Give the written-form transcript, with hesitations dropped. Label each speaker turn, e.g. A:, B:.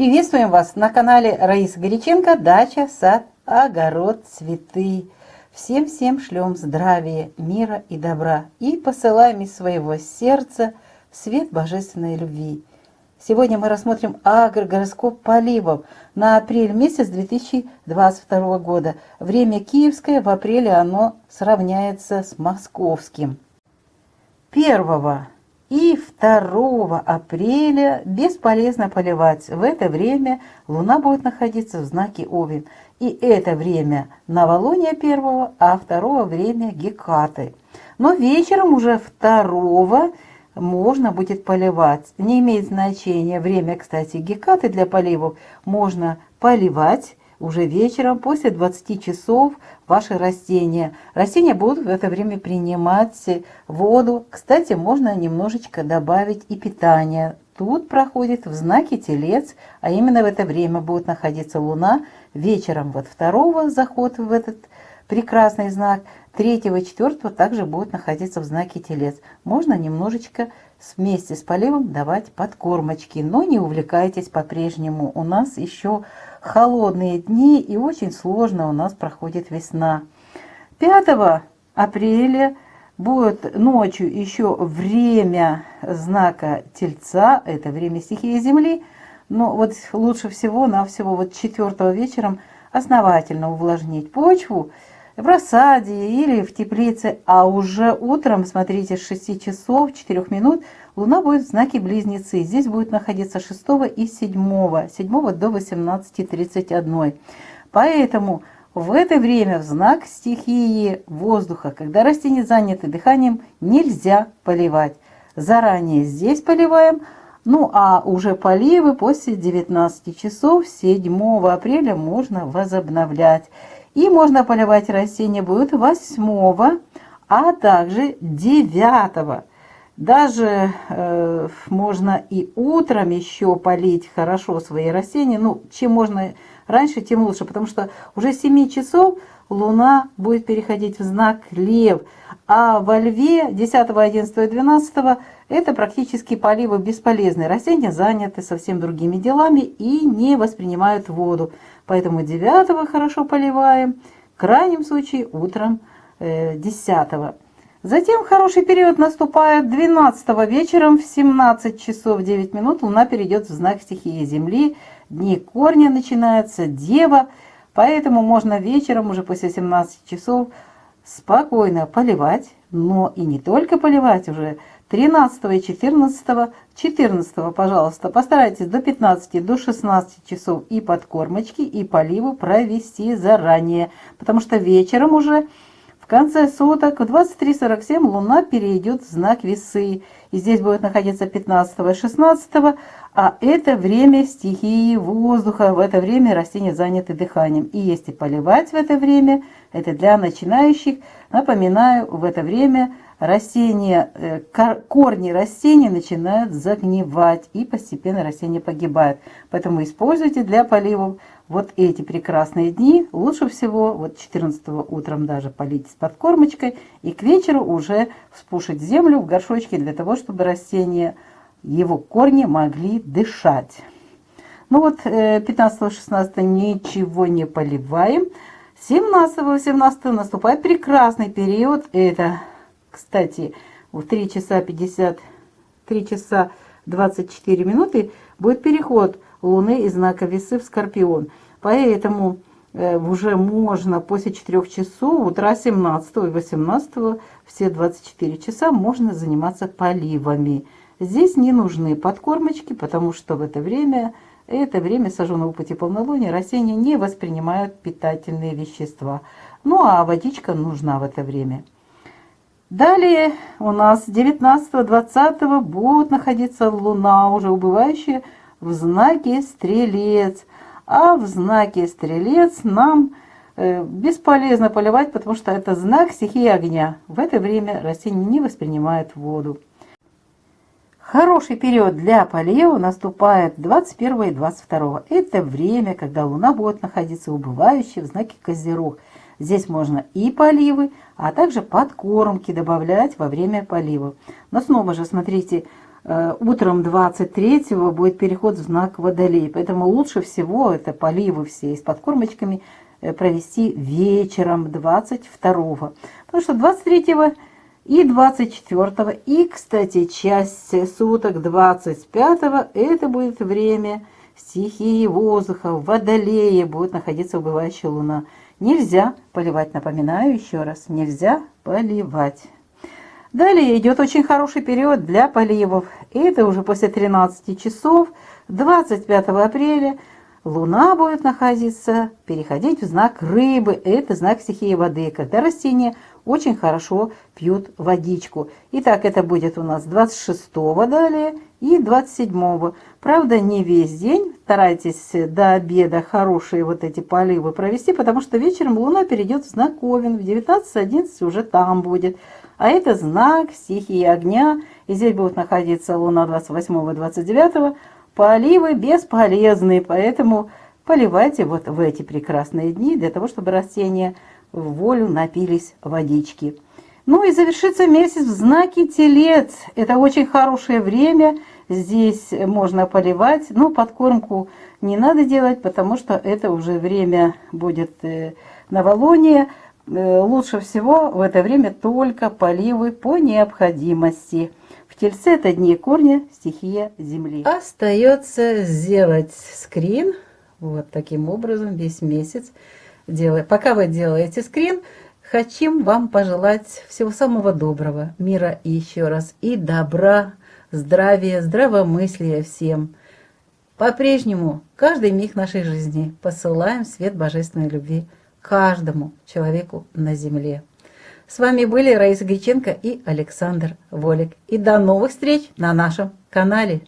A: Приветствуем вас на канале Раисы Горяченко «Дача, сад, огород, цветы». Всем шлем здравия, мира и добра и посылаем из своего сердца свет божественной любви. Сегодня мы рассмотрим агрогороскоп поливов на апрель месяц 2022 года. Время киевское, в апреле оно сравняется с московским. 1 и 2 апреля бесполезно поливать. В это время Луна будет находиться в знаке Овен. И это время новолуния 1, а 2 время Гекаты. Но вечером уже 2 можно будет поливать. Не имеет значения время, кстати, Гекаты для поливов. Можно поливать уже вечером, после 20 часов, ваши растения. Растения будут в это время принимать воду. Кстати, можно немножечко добавить и питание. Тут проходит в знаке Телец, а именно в это время будет находиться Луна. Вечером вот 2 заход в этот прекрасный знак, 3-4 также будет находиться в знаке Телец. Можно немножечко вместе с поливом давать подкормочки, но не увлекайтесь по-прежнему. У нас еще холодные дни и очень сложно у нас проходит весна. 5 апреля будет ночью еще время знака Тельца, это время стихии Земли. Но вот лучше всего вот 4 вечером основательно увлажнить почву в рассаде или в теплице, а уже утром, смотрите, с 6 часов 4 минут Луна будет в знаке Близнецы. Здесь будет находиться 6 и 7 до 18:31. Поэтому в это время в знак стихии воздуха, когда растения заняты дыханием, нельзя поливать. Заранее здесь поливаем, ну а уже поливы после 19 часов 7 апреля можно возобновлять. И можно поливать растения будет 8, а также 9. Даже можно и утром еще полить хорошо свои растения. Ну, чем можно раньше, тем лучше, потому что уже с 7 часов Луна будет переходить в знак Лев. А во Льве 10, 11 и 12 это практически поливы бесполезные. Растения заняты совсем другими делами и не воспринимают воду. Поэтому 9 хорошо поливаем, в крайнем случае утром 10. Затем хороший период наступает 12 вечером в 17 часов 9 минут. Луна перейдет в знак стихии Земли. Дни корня начинается, Дева. Поэтому можно вечером уже после 17 часов спокойно поливать. Но и не только поливать уже 13 и 14, пожалуйста, постарайтесь до 15, до 16 часов и подкормочки, и поливы провести заранее, потому что вечером уже в конце суток в 23:47 Луна перейдет в знак Весы, и здесь будет находиться 15 и 16, а это время стихии воздуха, в это время растения заняты дыханием, и если поливать в это время, это для начинающих, напоминаю, в это время растения, корни растений начинают загнивать, и постепенно растения погибают. Поэтому используйте для поливов вот эти прекрасные дни. Лучше всего вот 14 утром даже полить с подкормочкой, и к вечеру уже вспушить землю в горшочке для того, чтобы растения, его корни могли дышать. Ну вот 15-16 ничего не поливаем. 17 наступает прекрасный период. Это, кстати, в 3 часа 24 минуты будет переход Луны из знака Весы в Скорпион. Поэтому уже можно после 4 часов утра 17 и 18 все 24 часа можно заниматься поливами. Здесь не нужны подкормочки, потому что в это время сожженного пути полнолуния, растения не воспринимают питательные вещества. Ну а водичка нужна в это время. Далее у нас 19-20 будет находиться Луна, уже убывающая в знаке Стрелец. А в знаке Стрелец нам бесполезно поливать, потому что это знак стихии огня. В это время растения не воспринимают воду. Хороший период для полива наступает 21 и 22. Это время, когда Луна будет находиться убывающей в знаке Козерог. Здесь можно и поливы, а также подкормки добавлять во время полива. Но снова же, смотрите, Утром 23-го будет переход в знак Водолей. Поэтому лучше всего это поливы все с подкормочками провести вечером 22-го. Потому что 23-го и 24-го, и, кстати, часть суток 25-го, это будет время стихии воздуха, в Водолее будет находиться убывающая луна. Нельзя поливать, напоминаю еще раз, нельзя поливать. Далее идет очень хороший период для поливов. Это уже после 13 часов 25 апреля Луна будет находиться, переходить в знак Рыбы. Это знак стихии воды, когда растения очень хорошо пьют водичку. Итак, это будет у нас 26-го далее и 27-го. Правда, не весь день. Старайтесь до обеда хорошие вот эти поливы провести, потому что вечером Луна перейдет в знак Овен. В 19:11 уже там будет. А это знак стихии огня. И здесь будет находиться Луна 28-го и 29-го. Поливы бесполезны, поэтому поливайте вот в эти прекрасные дни, для того, чтобы растения в волю напились водички. Ну и завершится месяц в знаке Телец. Это очень хорошее время. Здесь можно поливать, но подкормку не надо делать, потому что это уже время будет новолуния. Лучше всего в это время только поливы по необходимости. В Тельце это дни корня, стихия земли. Остается сделать скрин. Вот таким образом весь месяц делаю. Пока вы делаете скрин, хотим вам пожелать всего самого доброго, мира и еще раз, и добра, здравия, здравомыслия всем. По-прежнему каждый миг нашей жизни посылаем свет божественной любви каждому человеку на земле. С вами были Раиса Греченко и Александр Волик. И до новых встреч на нашем канале.